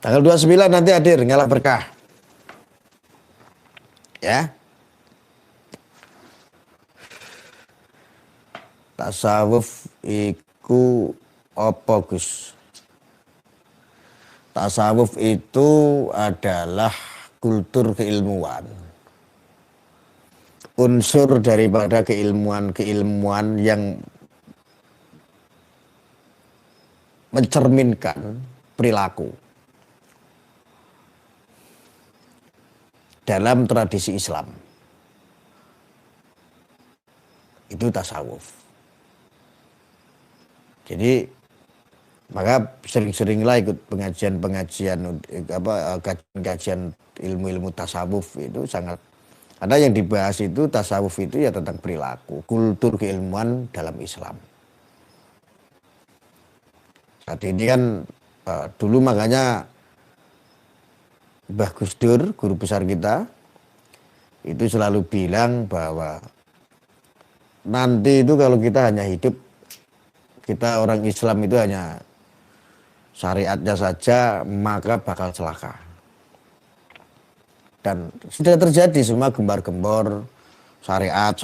Tanggal 29 nanti hadir ngalah berkah. Ya. Tasawuf iku apa, Gus? Tasawuf itu adalah kultur keilmuan. Unsur daripada keilmuan yang mencerminkan perilaku dalam tradisi Islam. Itu tasawuf. Jadi maka sering-seringlah ikut pengajian kajian ilmu-ilmu tasawuf itu sangat. Ada yang dibahas itu tasawuf itu ya tentang perilaku, kultur keilmuan dalam Islam. Saat ini kan dulu makanya Mbah Gus Dur, guru besar kita, itu selalu bilang bahwa nanti itu kalau kita hanya hidup, kita orang Islam itu hanya syariatnya saja, maka bakal celaka. Dan sudah terjadi semua gembar-gembor syariat.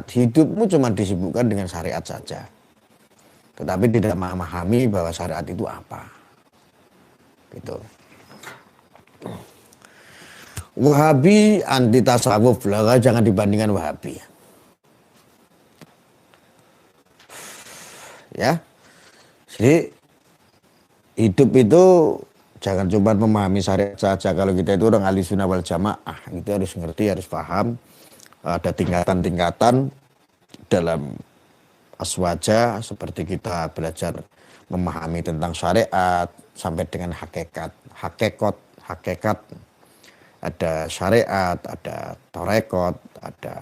Hidupmu cuma disibukkan dengan syariat saja. Tetapi tidak memahami bahwa syariat itu apa. Gitu. Wahabi anti tasawuf, lah jangan dibandingkan Wahabi. Ya, jadi hidup itu jangan cuma memahami syariat saja. Kalau kita itu orang ahli sunnah wal jamaah, itu harus ngerti, harus paham. Ada tingkatan-tingkatan dalam aswaja, seperti kita belajar memahami tentang syariat sampai dengan hakikat. Ada syariat, ada torekot, ada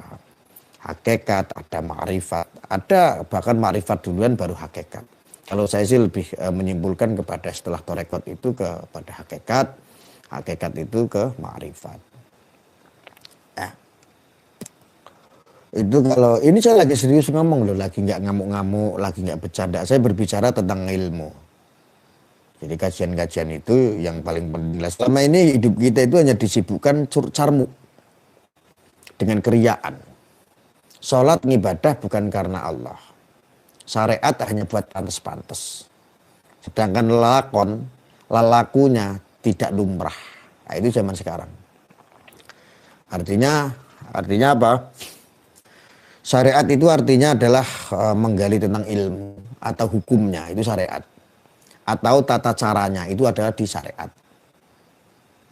hakikat, ada ma'rifat, ada bahkan ma'rifat duluan baru hakikat. Kalau saya sih lebih menyimpulkan kepada setelah torekot itu kepada hakikat itu ke ma'rifat. Ya. Itu kalau ini saya lagi serius ngomong loh, lagi nggak ngamuk-ngamuk, lagi nggak bercanda. Saya berbicara tentang ilmu. Jadi kajian-kajian itu yang paling penting. Selama ini hidup kita itu hanya disibukkan carmu dengan keriaan. Sholat ngibadah bukan karena Allah. Syariat hanya buat pantas-pantas. Sedangkan lelakunya tidak lumrah. Nah, itu zaman sekarang. Artinya apa? Syariat itu artinya adalah menggali tentang ilmu atau hukumnya, itu syariat. Atau tata caranya, itu adalah di syariat.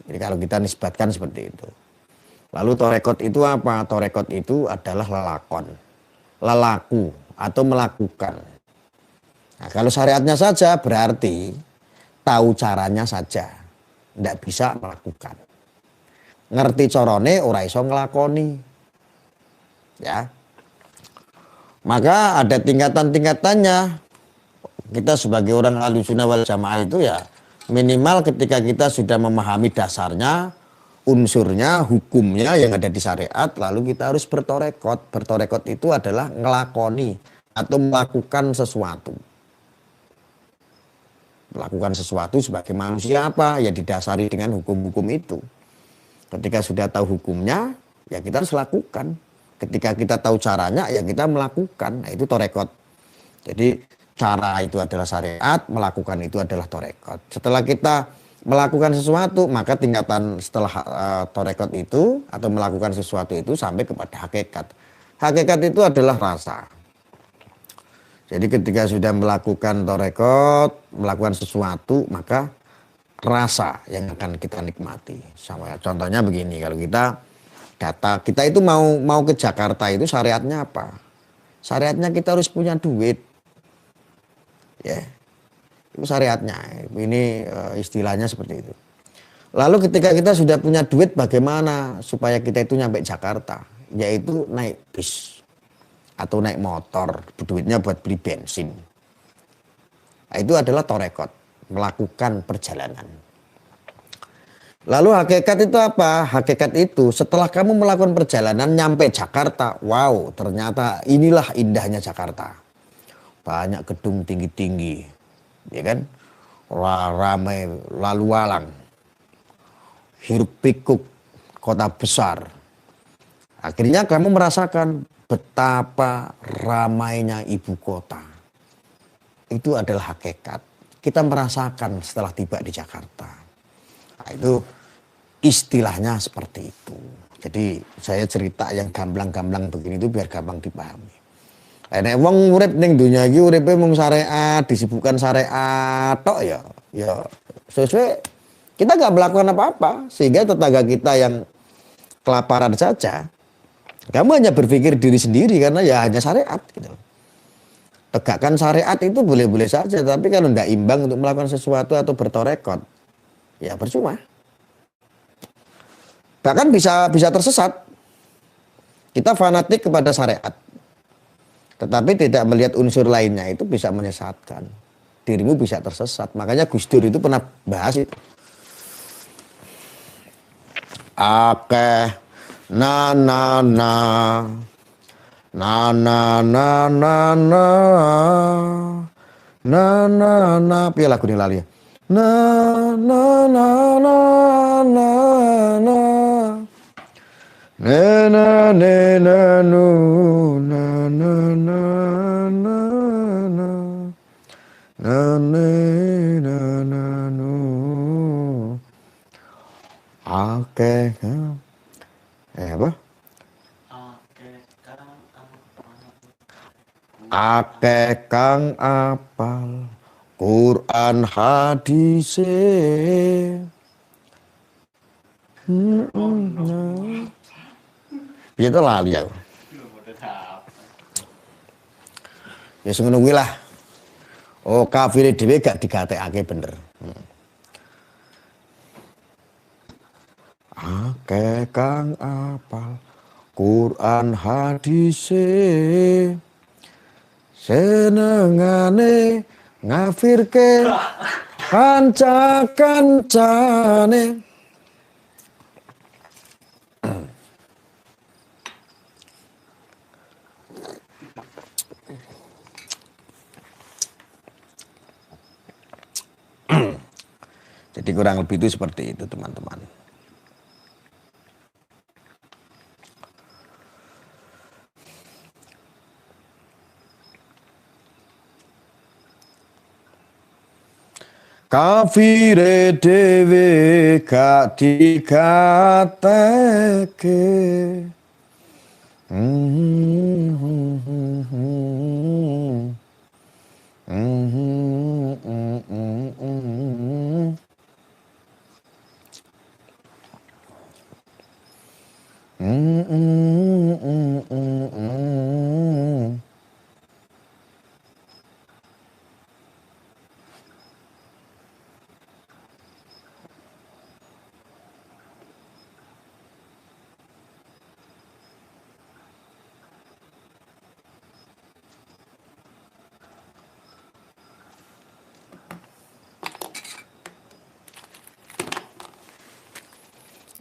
Jadi kalau kita nisbatkan seperti itu. Lalu torekot itu apa? Torekot itu adalah lelaku atau melakukan. Nah, kalau syariatnya saja berarti tahu caranya saja, tidak bisa melakukan. Ngerti corone ora iso ngelakoni. Ya. Maka ada tingkatan-tingkatannya. Kita sebagai orang ahli sunnah wal jamaah itu ya minimal ketika kita sudah memahami dasarnya, unsurnya, hukumnya yang ada di syariat, lalu kita harus bertorekot. Bertorekot itu adalah ngelakoni atau melakukan sesuatu. Melakukan sesuatu sebagai manusia apa? Ya didasari dengan hukum-hukum itu. Ketika sudah tahu hukumnya, ya kita harus lakukan. Ketika kita tahu caranya, ya kita melakukan. Nah, itu torekot. Jadi cara itu adalah syariat, melakukan itu adalah torekot. Setelah kita melakukan sesuatu, maka tingkatan setelah torekot itu atau melakukan sesuatu itu sampai kepada hakikat. Hakikat itu adalah rasa. Jadi ketika sudah melakukan torekot, melakukan sesuatu, maka rasa yang akan kita nikmati. Sama contohnya begini, kalau kita itu mau ke Jakarta itu syariatnya apa? Syariatnya kita harus punya duit. Ya. Itu syariatnya. Ini istilahnya seperti itu. Lalu ketika kita sudah punya duit, bagaimana supaya kita itu nyampe Jakarta? Yaitu naik bis atau naik motor, duitnya buat beli bensin. Nah, itu adalah torekot, melakukan perjalanan. Lalu hakikat itu apa? Hakikat itu setelah kamu melakukan perjalanan nyampe Jakarta, wow, ternyata inilah indahnya Jakarta. Banyak gedung tinggi-tinggi, ya kan? ramai lalu lalang, hiruk pikuk kota besar. Akhirnya kamu merasakan betapa ramainya ibu kota. Itu adalah hakikat. Kita merasakan setelah tiba di Jakarta. Nah, itu istilahnya seperti itu. Jadi saya cerita yang gamblang-gamblang begini itu biar gampang dipahami. Nek wong urip ning donya iki uripe mung syariat, disibukkan syariat tok ya sesuai kita nggak melakukan apa-apa sehingga tetangga kita yang kelaparan saja kamu hanya berpikir diri sendiri karena ya hanya syariat gitu. Tegakkan syariat itu boleh-boleh saja tapi kalau tidak imbang untuk melakukan sesuatu atau bertorekot ya percuma. Bahkan bisa tersesat. Kita fanatik kepada syariat. Tetapi tidak melihat unsur lainnya itu bisa menyesatkan. Dirimu bisa tersesat. Makanya Gus Dur itu pernah bahas itu. Akeh na na na na na na na na na na na piye lagu ini lali ya. Na na na na na na na na na nu na na na na na na na na nu akeh apa akeh kang apal Quran hadis itu lali ya. Ya ngono kuwi lah. Oh kafir dhewe gak digatekake bener. Akeh kang apal Quran hadis senengane ngafirke kanca-kancane. Jadi kurang lebih itu seperti itu teman-teman. Kafire dhewe gak digateke.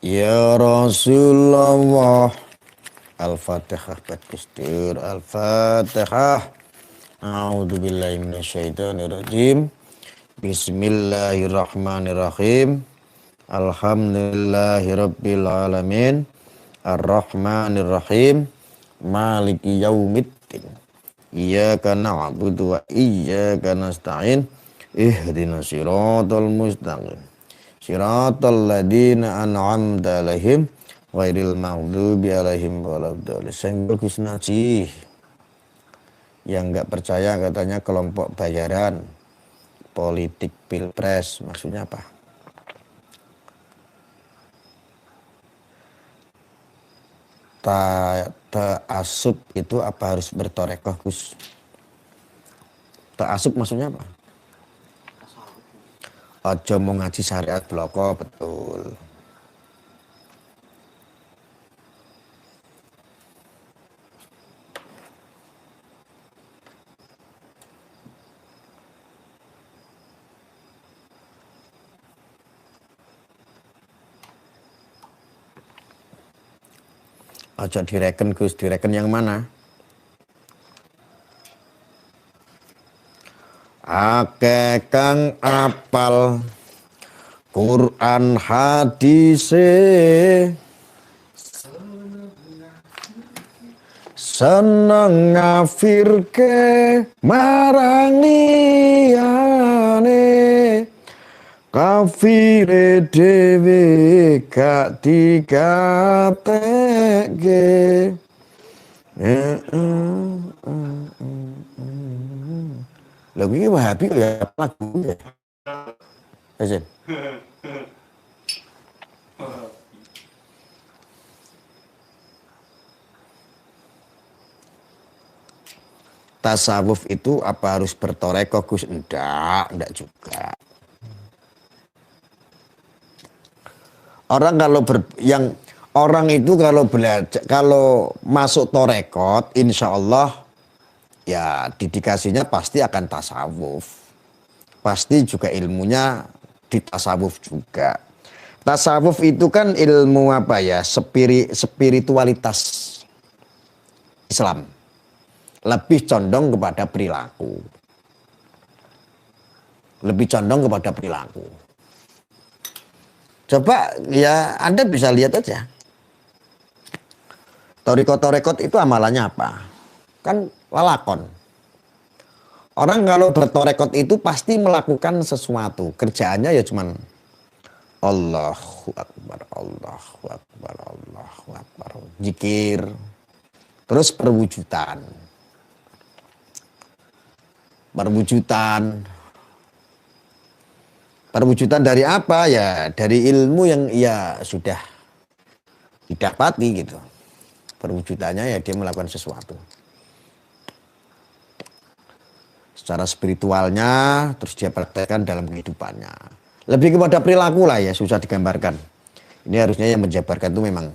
Ya Rasulullah. Al-Fatihah buat Gus Dur. Al-Fatihah. A'udzubillahi minasyaitonirrajim. Bismillahirrahmanirrahim. Alhamdulillahirabbil alamin. Arrahmanirrahim. Maliki yaumiddin. Iyyaka na'budu wa iyyaka nasta'in. Ihdinas siratal mustaqim. Siratal ladzina an'amta 'alaihim ghairil maghdubi 'alaihim waladdallin. Senggol Gus Najih. Yang enggak percaya katanya kelompok bayaran politik pilpres, maksudnya apa? Ta'asub itu apa harus bertorekoh Gus? Ta'asub maksudnya apa? Ojo mau ngaji syariat bloko, betul. Ojo direken Gus, direken yang mana? akeh kang apal Quran hadise seneng ngafirke marang liyane kafire dhewe gak dikatekke. Lagu ini Wahabi ya lagu ya. Asin. Tasawuf itu apa harus bertoreko Gus? Enggak juga. Orang orang itu kalau belajar, kalau masuk torekot, insya Allah ya dedikasinya pasti akan tasawuf. Pasti juga ilmunya di tasawuf juga. Tasawuf itu kan ilmu apa ya? Spiritualitas Islam. Lebih condong kepada perilaku. Lebih condong kepada perilaku. Coba ya Anda bisa lihat aja. Torekot itu amalannya apa? Kan lalakon. Orang kalau bertorekot itu pasti melakukan sesuatu. Kerjaannya ya cuman Allahu Akbar, Allahu Akbar, Allahu Akbar. Zikir. Terus perwujudan. Perwujudan dari apa? Ya dari ilmu yang ia sudah didapati gitu. Perwujudannya ya dia melakukan sesuatu. Secara spiritualnya terus dia praktekkan dalam kehidupannya. Lebih kepada perilaku lah ya, susah digambarkan. Ini harusnya yang menjabarkan itu memang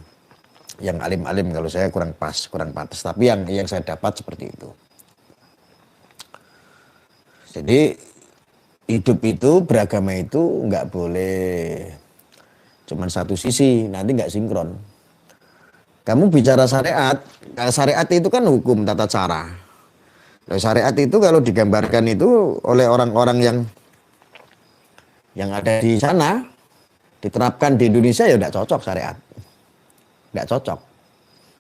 yang alim-alim, kalau saya kurang pas, kurang pantas. Tapi yang saya dapat seperti itu. Jadi hidup itu, beragama itu nggak boleh cuman satu sisi, nanti nggak sinkron. Kamu bicara syariat, syariat itu kan hukum tata cara. Nah, syariat itu kalau digambarkan itu oleh orang-orang yang ada di sana, diterapkan di Indonesia ya nggak cocok syariat. Nggak cocok.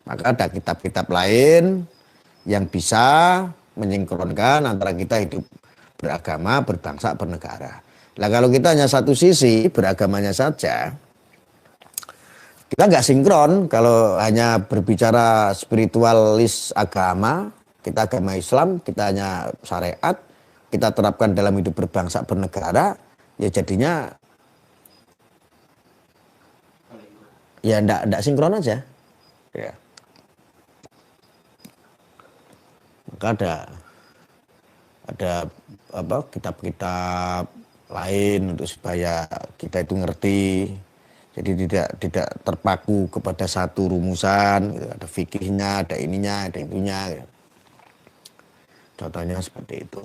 Maka ada kitab-kitab lain yang bisa menyinkronkan antara kita hidup beragama, berbangsa, bernegara. Nah kalau kita hanya satu sisi, beragamanya saja, kita nggak sinkron. Kalau hanya berbicara spiritualis agama, kita agama Islam, kita hanya syariat, kita terapkan dalam hidup berbangsa, bernegara, ya jadinya ya nggak sinkron aja. Ya. Maka ada apa kitab-kitab lain untuk supaya kita itu ngerti, jadi tidak terpaku kepada satu rumusan gitu. Ada fikihnya, ada ininya, ada itunya gitu. Contohnya seperti itu.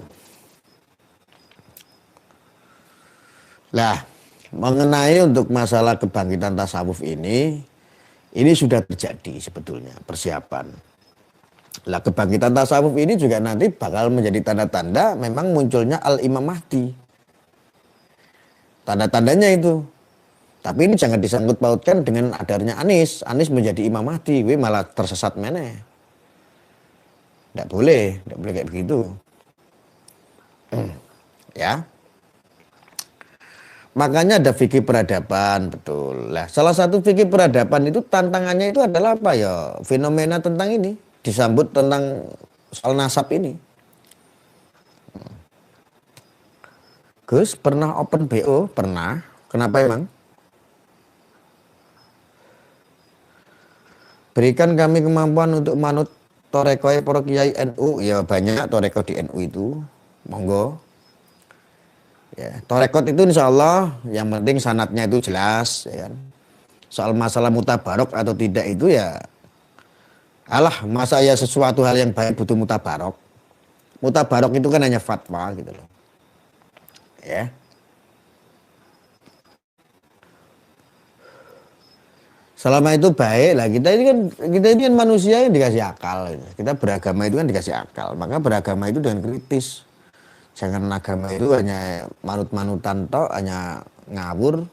Nah, mengenai untuk masalah kebangkitan tasawuf ini sudah terjadi sebetulnya persiapan. Lah kebangkitan tasawuf ini juga nanti bakal menjadi tanda-tanda memang munculnya Al-Imam Mahdi. Tanda-tandanya itu. Tapi ini jangan disangkut pautkan dengan adanya Anies. Anies menjadi Imam Mahdi, gue malah tersesat meneh. Nggak boleh kayak begitu. Ya. Makanya ada fikih peradaban, betul. Lah, salah satu fikih peradaban itu tantangannya itu adalah apa ya? Fenomena tentang ini, disambut tentang soal nasab ini. Gus pernah open BO? Pernah. Kenapa emang? Berikan kami kemampuan untuk manut torekoe para kiai NU. Ya banyak toreko di NU itu. Monggo. Ya, torekot itu insya Allah yang penting sanatnya itu jelas. Ya kan? Soal masalah mutabarok atau tidak itu ya alah, masa ya sesuatu hal yang baik butuh mutabarok. Mutabarok itu kan hanya fatwa gitu loh. Ya. Selama itu baik lah, kita ini kan manusia yang dikasih akal gitu. Kita beragama itu kan dikasih akal, maka beragama itu dengan kritis. Jangan agama itu hanya manut-manutan tok, hanya ngawur,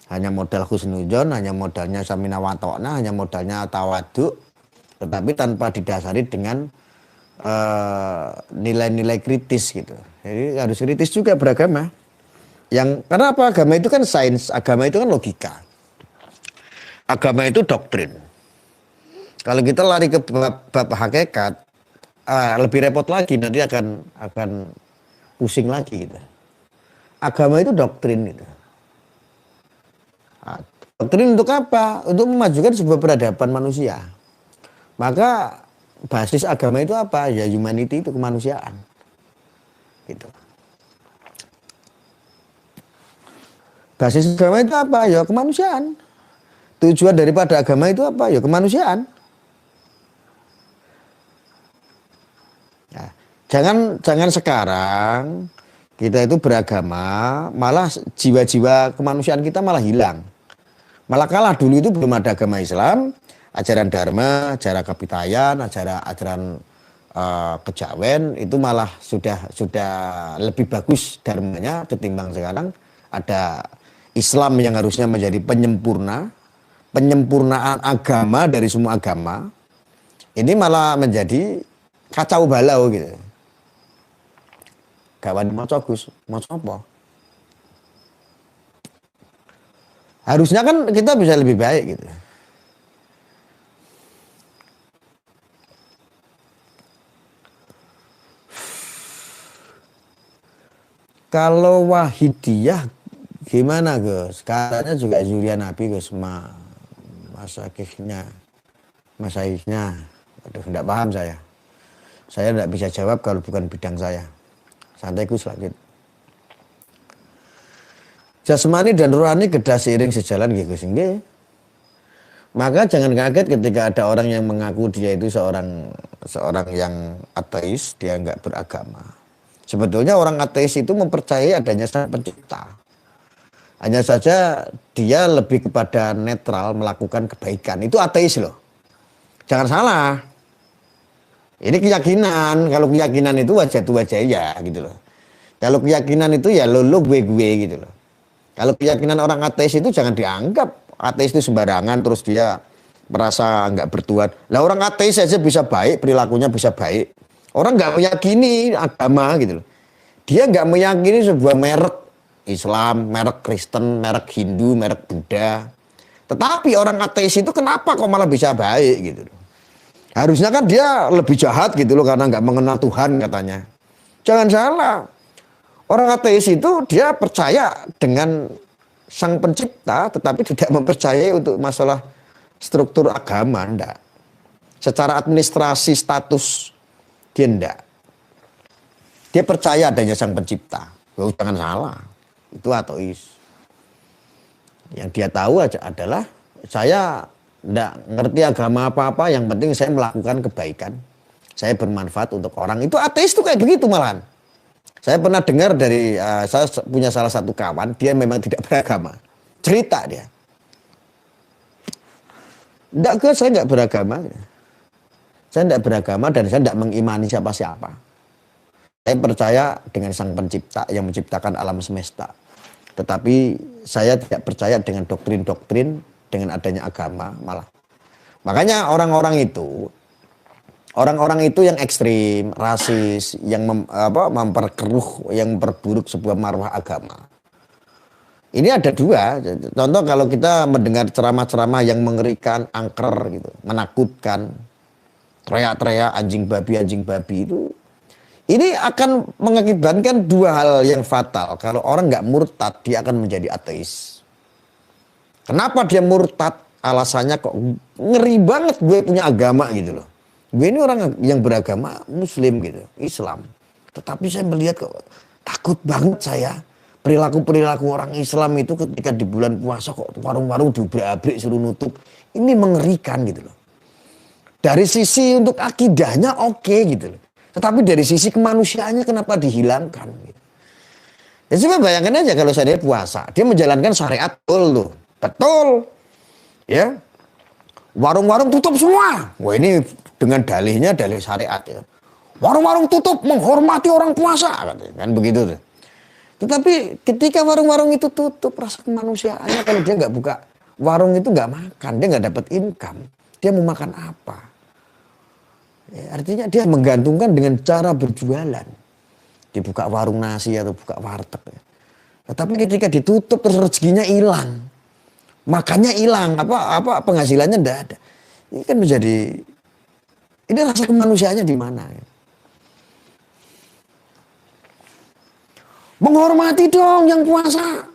hanya modal husnudzon, hanya modalnya samina watokna, hanya modalnya tawaduk, tetapi tanpa didasari dengan nilai-nilai kritis gitu. Jadi harus kritis juga beragama. Karena apa? Agama itu kan sains, agama itu kan logika. Agama itu doktrin. Kalau kita lari ke bab hakikat, lebih repot lagi, nanti akan pusing lagi gitu. Agama itu doktrin gitu. Doktrin untuk apa? Untuk memajukan sebuah peradaban manusia. Maka basis agama itu apa? Ya humanity, itu kemanusiaan. Gitu. Basis agama itu apa? Ya kemanusiaan. Tujuan daripada agama itu apa? Ya kemanusiaan. Nah, jangan sekarang kita itu beragama, malah jiwa-jiwa kemanusiaan kita malah hilang. Malah kalah. Dulu itu belum ada agama Islam, ajaran Dharma, ajaran Kapitayan, ajaran kejawen itu malah sudah lebih bagus dharmanya ketimbang sekarang ada Islam yang harusnya menjadi penyempurnaan agama dari semua agama. Ini malah menjadi kacau balau gitu. Gak wani maca Gus, maca apa? Harusnya kan kita bisa lebih baik gitu. Kalau Wahidiyah gimana Gus? Katanya juga Zulia Nabi Gus, masakihnya. Aduh, enggak paham saya. Saya enggak bisa jawab kalau bukan bidang saya. Santai Gus lanjut. Jasmani dan rohani kedah seiring sejalan gitu Gus. Nggih. Maka jangan kaget ketika ada orang yang mengaku dia itu seorang yang ateis, dia enggak beragama. Sebetulnya orang ateis itu mempercayai adanya Sang Pencipta. Hanya saja dia lebih kepada netral melakukan kebaikan. Itu ateis loh. Jangan salah. Ini keyakinan. Kalau keyakinan itu wajah ya gitu loh. Kalau keyakinan itu ya lo gue gitu loh. Kalau keyakinan orang ateis itu jangan dianggap ateis itu sembarangan terus dia merasa nggak bertuhan. Lah orang ateis saja bisa baik, perilakunya bisa baik. Orang nggak meyakini agama gitu loh. Dia nggak meyakini sebuah merek Islam, merek Kristen, merek Hindu, merek Buddha. Tetapi orang ateis itu kenapa kok malah bisa baik gitu loh. Harusnya kan dia lebih jahat gitu loh karena nggak mengenal Tuhan katanya. Jangan salah. Orang ateis itu dia percaya dengan Sang Pencipta tetapi tidak mempercayai untuk masalah struktur agama, enggak. Secara administrasi status dia enggak. Dia percaya adanya Sang Pencipta. Oh, jangan salah. Itu ateis. Yang dia tahu aja adalah saya enggak ngerti agama apa-apa, yang penting saya melakukan kebaikan. Saya bermanfaat untuk orang. Itu ateis tuh kayak begitu malahan. Saya pernah dengar dari, saya punya salah satu kawan, dia memang tidak beragama. Cerita dia. Enggak, saya enggak beragama. Saya enggak beragama dan saya enggak mengimani siapa-siapa. Saya percaya dengan Sang Pencipta yang menciptakan alam semesta. Tetapi saya tidak percaya dengan doktrin-doktrin, dengan adanya agama malah. Makanya orang-orang itu yang ekstrim, rasis, yang memperkeruh, yang memperburuk sebuah marwah agama. Ini ada dua. Contoh kalau kita mendengar ceramah-ceramah yang mengerikan, angker gitu, menakutkan, teriak-teriak anjing babi itu. Ini akan mengakibatkan dua hal yang fatal. Kalau orang nggak murtad, dia akan menjadi ateis. Kenapa dia murtad? Alasannya kok ngeri banget gue punya agama gitu loh. Gue ini orang yang beragama Muslim gitu, Islam. Tetapi saya melihat kok takut banget saya. Perilaku-perilaku orang Islam itu ketika di bulan puasa kok warung-warung diobrak-abrik suruh nutup. Ini mengerikan gitu loh. Dari sisi untuk akidahnya oke gitu loh. Tetapi dari sisi kemanusiaannya kenapa dihilangkan gitu. Ya coba bayangkan aja kalau saya puasa. Dia menjalankan syariat betul. Ya. Warung-warung tutup semua. Wah ini dengan dalih syariat ya. Warung-warung tutup menghormati orang puasa, kan begitu tuh. Tetapi ketika warung-warung itu tutup, rasa kemanusiaannya kalau dia nggak buka warung itu nggak makan, dia nggak dapat income, dia mau makan apa? Ya, artinya dia menggantungkan dengan cara berjualan, dibuka warung nasi atau buka warteg. Ya. Tetapi ketika ditutup terus rezekinya hilang, makannya hilang, apa penghasilannya tidak ada. Ini kan menjadi, ini rasa kemanusiaannya di mana? Ya? Menghormati dong yang puasa.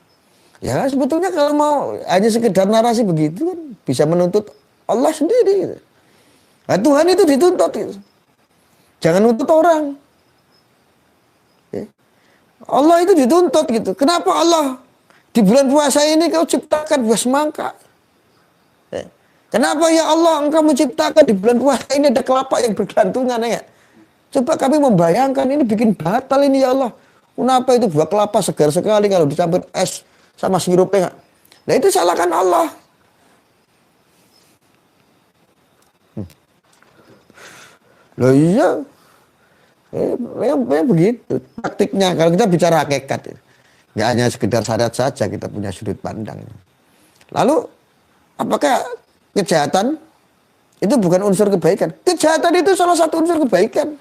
Ya sebetulnya kalau mau hanya sekedar narasi begitu kan bisa menuntut Allah sendiri. Gitu. Nah, Tuhan itu dituntut. Gitu. Jangan nuntut orang. Ya. Allah itu dituntut gitu. Kenapa Allah di bulan puasa ini kau ciptakan buah semangka? Ya. Kenapa ya Allah engkau menciptakan di bulan puasa ini ada kelapa yang bergantungan ya? Coba kami membayangkan ini bikin batal ini ya Allah. Kenapa itu buah kelapa segar sekali kalau dicampur es sama sirupnya? Nah itu salahkan Allah. Loh iya. Memang begitu. Praktiknya kalau kita bicara hakikat. Nggak hanya sekedar syariat saja kita punya sudut pandang. Lalu apakah kejahatan itu bukan unsur kebaikan? Kejahatan itu salah satu unsur kebaikan.